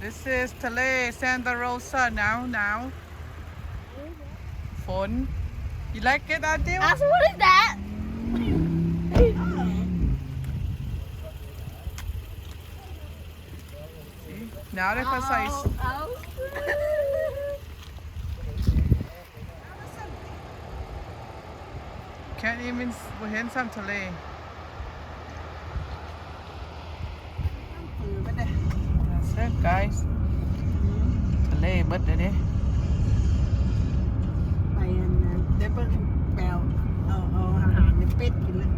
This is ทะเล Santa Rosa หนาวฝน You like it, Adil? That's what is that? Now they can say can't even เห็นซ้ำทะเล That's it, guys. ทะเลเบิดเลยเด้ ไปอันนั้นได้เพิ่งแปลวเอาอาหารในเป็ดกินเลย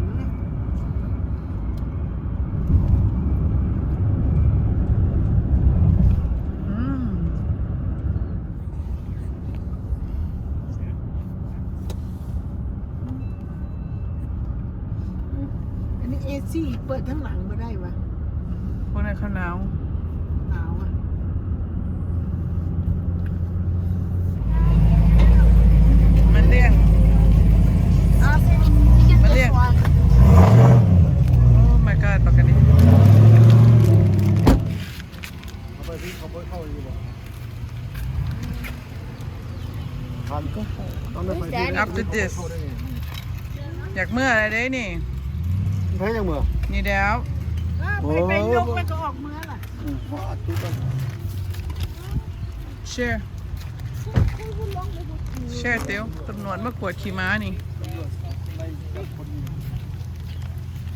อันนี้เอซี่เปิดทั้งหลังมาได้ปะ พวกนั้นเขาหนาว หนาวอ่ะ มันเลี่ยง Get Malia. this one. Oh my god ปากกันนี้ เอาไปที่เขาไปเข้าอยู่บ่ทันก็ต้องได้ไปที่ After this อยากเมื่ออะไรเด้นี่ แพ้ยังเมื่อ นี่แล้ว ไปยกแล้วก็ออกเมื่อล่ะ ว่าตุ๊กตา share share เตียวตำรวจมากวดขี่ม้านี่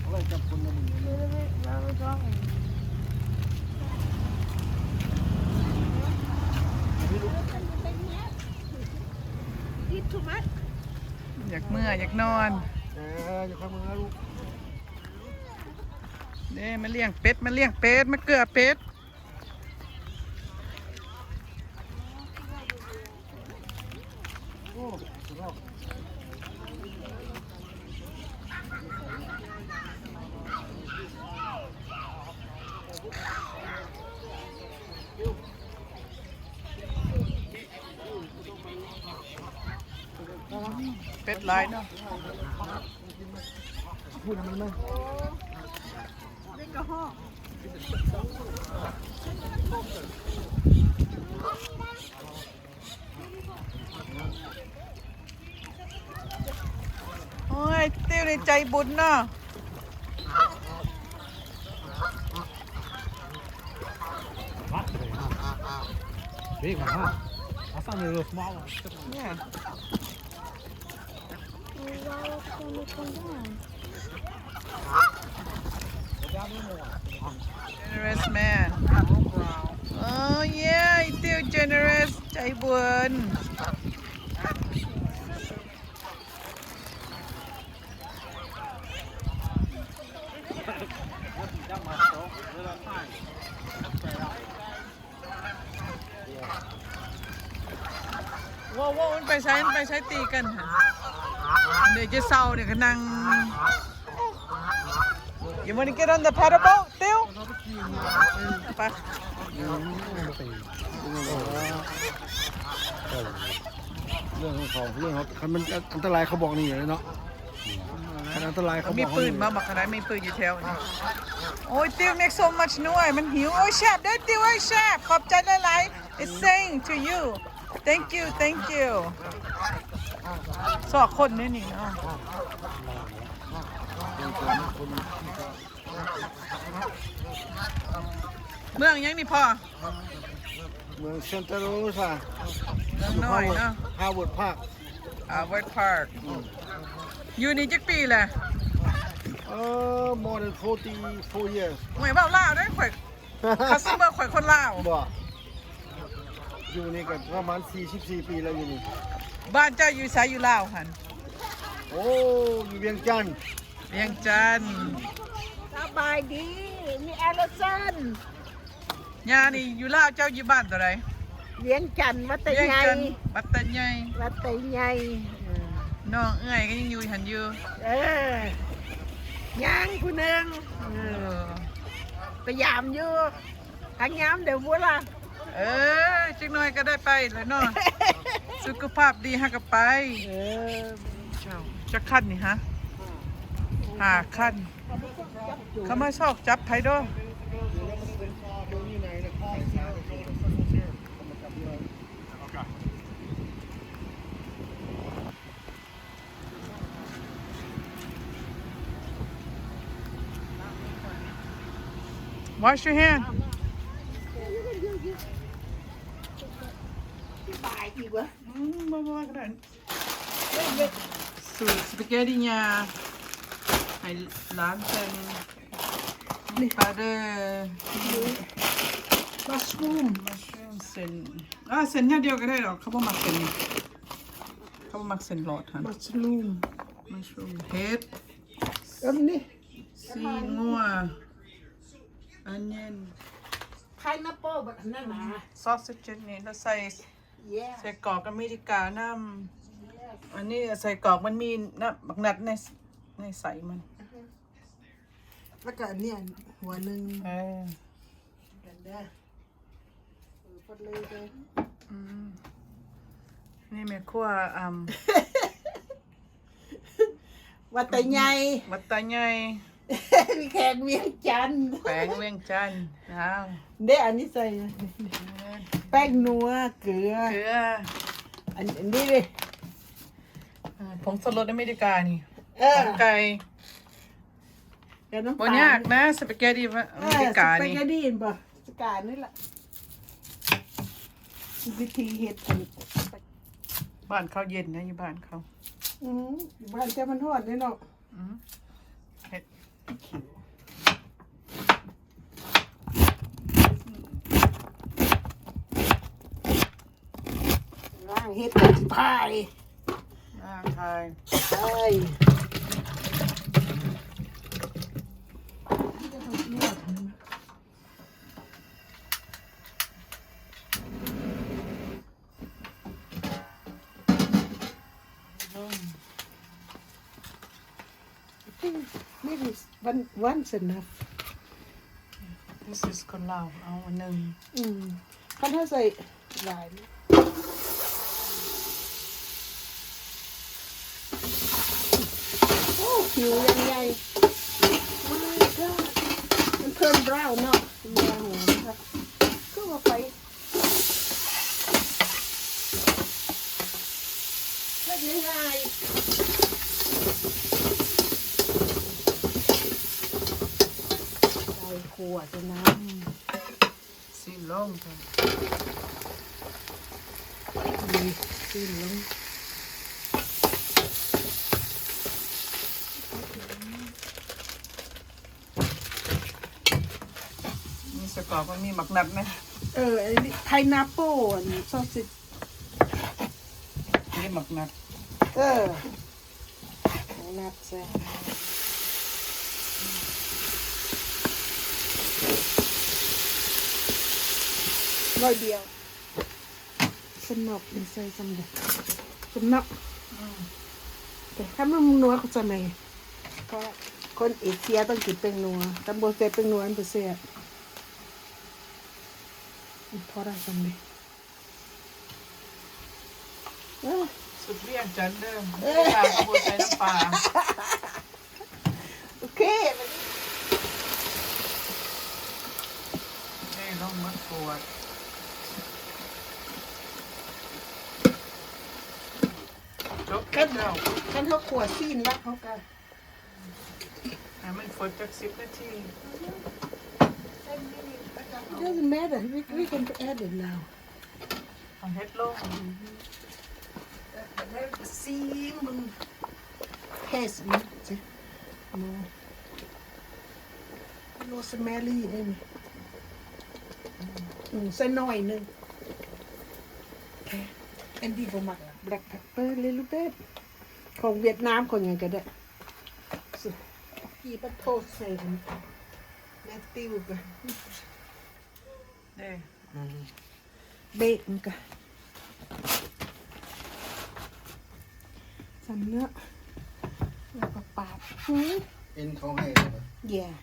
อะไรจับคนละมึง Eat too much อยากเมื่ออยากนอน อย่าเข้ามือนะลูก เด้มาเลี้ยงเป็ดมาเลี้ยงเป็ดมาเกลือเป็ดเป็ดหลายเนาะ พูดมันไหม เล็กกระห้อง โอ้ยเตี้ยวในใจบุญเนาะ Big one, huh? I found a little small one. เนี่ย generous man โอ้ yeah ไอ้เตี้ยว generous ใจบุญ ว้าวมันไปใช้ตีกันค่ะเดี๋ยวจะเศร้าเดี๋ยวก็นั่ง You want to get on the paddle boat เตี้ยวไป เรื่องของเขาเรื่องเขาคันมันอันตรายเขาบอกนี่เลยเนาะคันอันตรายเขาบอก มีปืนมาบอกขนาดมีปืนอยู่แถวนี้โอ้ยเตี้ยว make so much noise มันหิวโอ้ยแชบได้เตี้ยวไอ้แชบขอบใจหลายๆ it's saying to you thank you สอกคนนี่นี่เนาะเมืองยังนี่พ่อ เมืองเซนต์โรซา เมืองน้อยเนาะ ฮาร์วาร์ดพาร์ค West Park อยู่นี่จักปีแหละ more than 44 years หวยเบาล่าวได้ข่อยคัสเตอร์ข่อยคนลาว บ่อยู่นี่ก็ประมาณ44 ปีแล้วอยู่นี่ บ้านเจ้าอยู่ไสอยู่ลาวหัน โอ้อยู่เวียงจันทน์ เวียงจันทน์ สบายดีมีแอลสัน ย่านี่อยู่ลาวเจ้าอยู่บ้านตัวใด เลี้ยงจันทร์วัดตะ เวียง ไง จันทน์ปัตตานี วัดตะไง น้องเอื้อยก็ยังอยู่หันอยู่ ย่างผู้หนึ่ง เออ พยายามอยู่ทางย้ำเดี๋ยวบัวละ จักหน่อยก็ได้ไปแล้วเนาะ สุขภาพดีฮะก็ไปเจ้าจะขั้นนี่ฮะ5ขั้นเขามาชอบจับไผโด wash your hand ตายอีกวะ บ้าๆก็ได้สูตรสปาเกตตี้ยาให้ร้านเป็นปลาเดอร์ มัชรูม มัชรูมเส้นเส้นอย่างเดียวก็ได้หรอกเขาบอกมักเส้นนี่เขาบอกมักเส้นหลอดฮะ มัชรูม มัชรูมเห็ด อันนี้ ซีงัวอันเย็น ไพนัปเปิลแบบนั้นนะ ซอสเจนนี่แล้วใส่กรอกอเมริกาน้ำอันนี้ใส่กรอกมันมีน้ำบักนัดในใส่มัน แล้วก็อันเนี้ยหัวหนึ่ง กันได้พอดเลยเลย นี่แม่ครัววัดตะไง วัดตาใหญ่ มีแขกเวียงจันทร์ แขวงเวียงจันทน์อ้าว เด้อันนี้ใส่แป้งนัวเกลือ เกลือ อันนี้เลย ผงสลดอเมริกานี่ ข ไก่ กับน้ำ บ่ ปลาย ากนะสปาเกตตี้อเมริกา สปา นี่ เกตตี้เห็นป่ะสกานี่แหละวิธีเฮ็ดอัน บ้านเขาเย็นนะอยู่บ้านเขา อยู่บ้านเจ้ามันทอดนี่เนาะ เฮ็ด ล้างเฮ็ดกับพาย ร่างไทย ใช่maybe once enough This is คนลาวเอาอันหนึ่ง คันถ้าใส่หลายโอ้ผิวยังใหญ่ My God มันเพิ่มบราวน์เนาะยางหัวนะครับก็มาไปเล็กง่ายใส่ขวดน้ำ สีลงค่ะ มีขึ้นลง มีสกอร์มันมีหมักนัดไหม อันนี้ไพนัปเปิลอันนี้ซอส นี่หมักนัด ไพนัปเปิลร้อยเดียวสนุกเป็นใส่สำเร็จสนุกแต่ถ้ามันนัวก็จะไม่เพราะคนเอเชียต้องกินเป็นนัวตำบลเซเป็นนัวอันเปอร์เซ็นต์พอได้สำเร็จ สุดเรียงจันเดิมปลาขบวนใส่น้ำปลา โอเค นี่ลงมันขวดจบแค่เดียว ฉันเขาขวดซีนแล้วเขากัน ให้มันฝดจาก10 นาที It doesn't matter we can add it now เอาเฮ็ดลง ซีมึงเทสมันสิโรสแมรี่ได้ไหมใส่หน่อยหนึงโอเคอันดีกว่ามัก black pepper little bit ของเวียดนามคนยังก็ได้กี่ปะโทษใส่กันแมตติวกัน เด้ เบกมันกันสำเนาะแล้วก็ปาด เอ็นเขาให้ yeah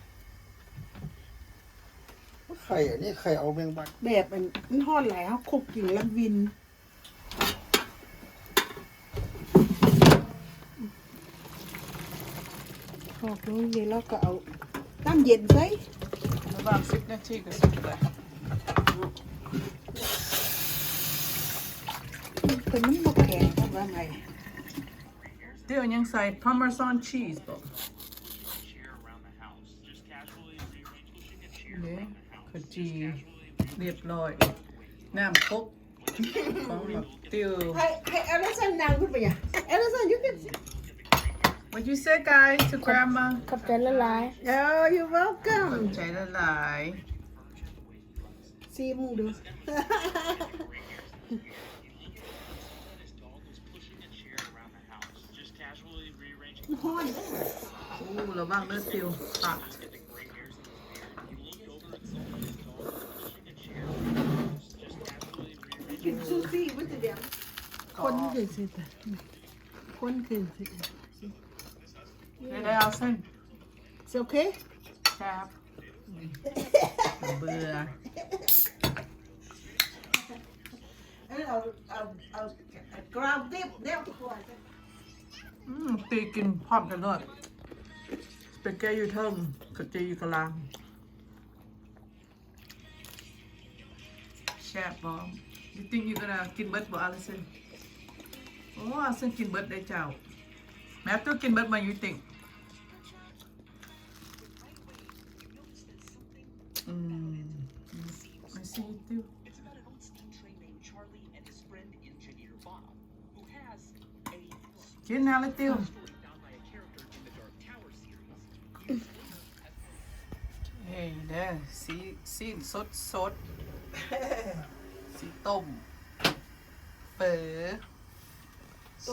ไข่อันนี้ไข่เอาแมงบัก แบบมันทอดหลายเขาคลุกอยู่แล้ววินทอดลงเย็นแล้วก็เอาน้ำเย็นใส่ ระหว่าง10 นาทีก็สุกแล้ว เป็นมันบกแข็งทำว่าไง เดี๋ยวยังใส่ Parmesan cheese บ่ chair around the house. Just casually rearrange the chicken chair Yeah. around the จีเรียบร้อย น้ำครกของแบบติว ให้เอลสันนางขึ้นไปอ่ะเอลสันyou can What you say guys to grandma ขอบใจละลาย oh you're welcome ใจละลาย ซีมึงดู ฮ้อน อู้ระวังเลือดติวปัก กินซูซี่มันจะเดียวคนเกินสิแต่คนเกินสิ ได้เอาเส้น It's okay ครับเบื่อ เอากราวดิบเดี๋ยวก่อน ตีกินพร้อมกันเลยเป็นแก้อยู่เทิงกับจีอยู่กลางแซ่บบอม You think you gonna กินเบิร์ดบ่อาลิสันโอ้อาลิสันกินเบิร์ดได้เจ้าแม้ตัวกินเบิร์ดมา you think ไม่ซีติวกินนาเลยติวเฮ้ยเด้อสีสดสีต้มเป๋อ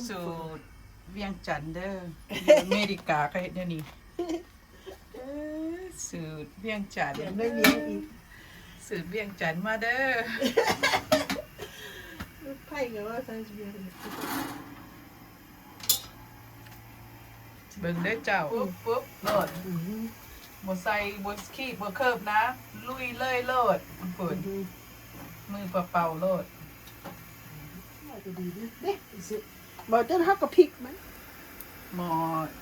สูตรเวียงจันทน์เด้ออยู่อเมริกาก็เห็นเนี่ยนี่สูตรเวียงจันทน์ เดี๋ยวไม่เลี้ยงอีก สูตรเวียงจันทน์มาเด้อ ไพ่กับว่าใส่เบียร์ เบิ่งได้อเจ้าปุ๊บโลดบ่ใส่บ่ขี้บ่เคิบนะ ลุยเลยโลดมันเปิดมือเปล่าๆโลด จะดีดิเด็กสิบอกจะทักกับพริกมัน หมอ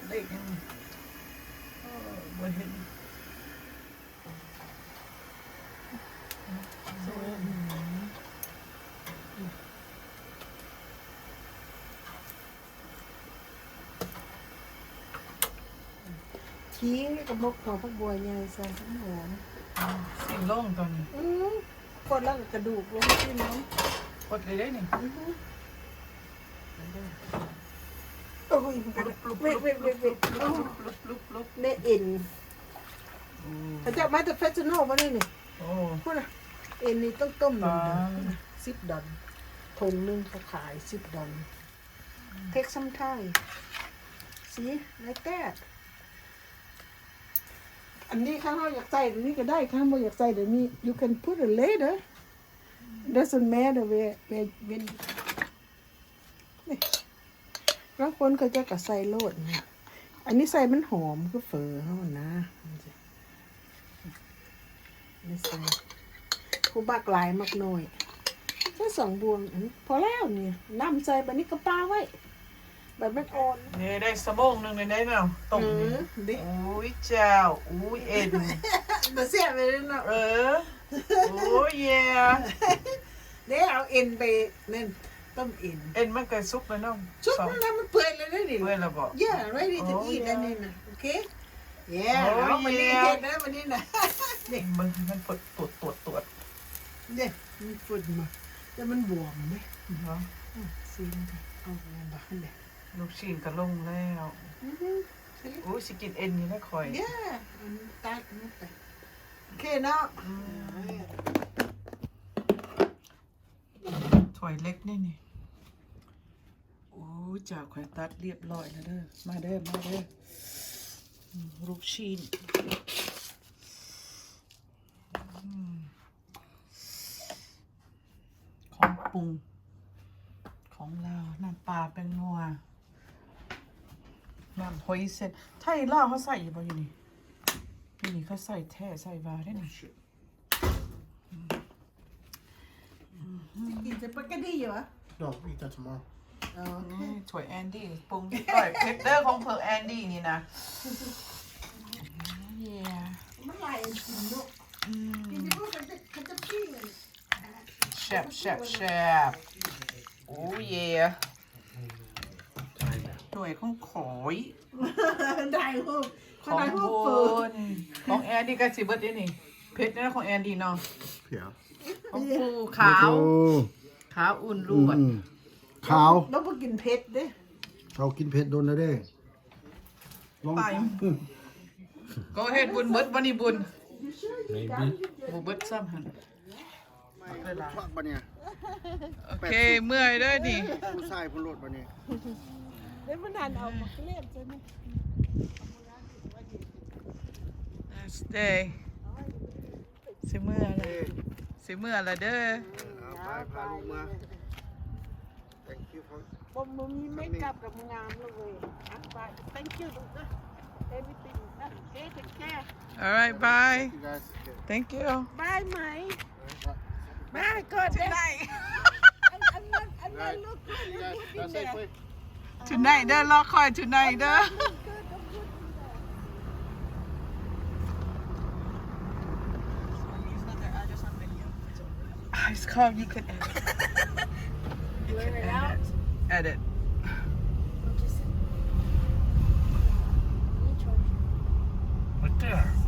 เล็กยังบ่เห็น ชี้กระบอกหัวพักบัวใหญ่ใส่ทั้งหอม สิ่งโล่งตอนนี้ กดแล้วกระดูกลงที่น้อง กดเลยได้นี่ โอ้ยเว้ยลุบ เนี่ยเอ็นเขาจะมาจากเฟสโน่มาเลยนี่ โอ้ พูดนะเอ็นนี่ต้องต้ม$10ทงนึงเขาขาย$10 Take some time see like that อันนี้ข้างนอกอยากใส่เดี๋ยวนี้ก็ได้ข้างบนอยากใส่เดี๋ยวนี้ you can put it later doesn't matter where when นี่บางคนเขาจะกะใส่โลดนะอันนี้ใส่มันหอมก็เฟอเขานะนี่ใส่ผู้บักหลายมักน้อยแค่2 บวงอันพอแล้วเนี่ยน้ำใส่แบบนี้ก็ปาไว้แบบมันอ่อน นี่ได้สะโบงนึงเลยได้เนาะต้มนี่ ดิ อุ้ยเจ้าอุ้ยเอ็น มาเสียไปเลยเนาะ โอ้ยเย่ เดี๋ยวเอาเอ็นไปนั่นต้มเอ็น เอ็นมันเกิดซุกแล้วน้อง ชุบมันนะมันเปื่อยเลยนะนี่ เพื่อนเราบอก Yeah ready to eat แล้วนี่นะโอเค Yeah เอามานี่เฮ็ดนะมานี่นะนี่ มันปวดตรวจ เนี่ยมันฝุ่นมาแต่มันบวมไหม เนาะ ซีนค่ะเอาไปบ้านเนี่ย ลูกชิ้นก็ลงแล้วอุ้ยสิกินเอ็นนี่นะคอย Yeah มันตัดมันไปโอเคเนาะ ถอยเล็กนี่นี่โอ้จ่าข่อยตัดเรียบร้อยแล้วเด้อมาเด้อลูกชิ้นของปรุงของเราน้ำปลาเป็นนัวน้ำหอยเส้นไทยลาวเขาใส่อยู่บ่อยู่นี่นี่เขาใส่แท้ใส่วาได้นี่ กินจะปกติอยู่เหรอ No, eat that tomorrow. นี่ถ้วยแอนดี้ปรุงนิดหน่อยเพชรเดอร์ของเพอแอนดี้นี่นะเย่ มันไหลกินลูกกินที่พวกเขาจะปิ้ง แชบโอ้เย่ถ้วยของขอย ได้พวก ของ ได้พวก บ เปิด นของแอนดี้ก็สิเบิดได้นี่ เพชรนะของแอนดีเนาะ เขียว ของปูขาว ขาวอุ่นรูด ขาว แล้วพอกินเผ็ดเด้ เขากินเผ็ดโดนแล้วเด้ลอง ไปก็เฮ็ดบุญเบิดวันนี้บุญ Maybe. บุเบิดซ้ำหัน ควักปะเนี่ย โอเคเมื่อยเด้อนี่ ผู้ชายผู้รถปะเนี่ย เดี๋ยวมันหันเอามาเล่นใช่ไหม Last day สิเมื่อละสิเมื่อละเด้อ เอาไปพาลูกมา thank you for บ่มีเมคอัพกับงามเลยอ่ะไป thank you ลูกนะ everything นะเอ๊ะ take care alright bye you guys thank you บายไหมบายก่อนได้อันนั้นลูก you guys that's it quick tonight เด้อรอคอย tonight เด้อ It's called you can edit. You can edit. Edit. Right there.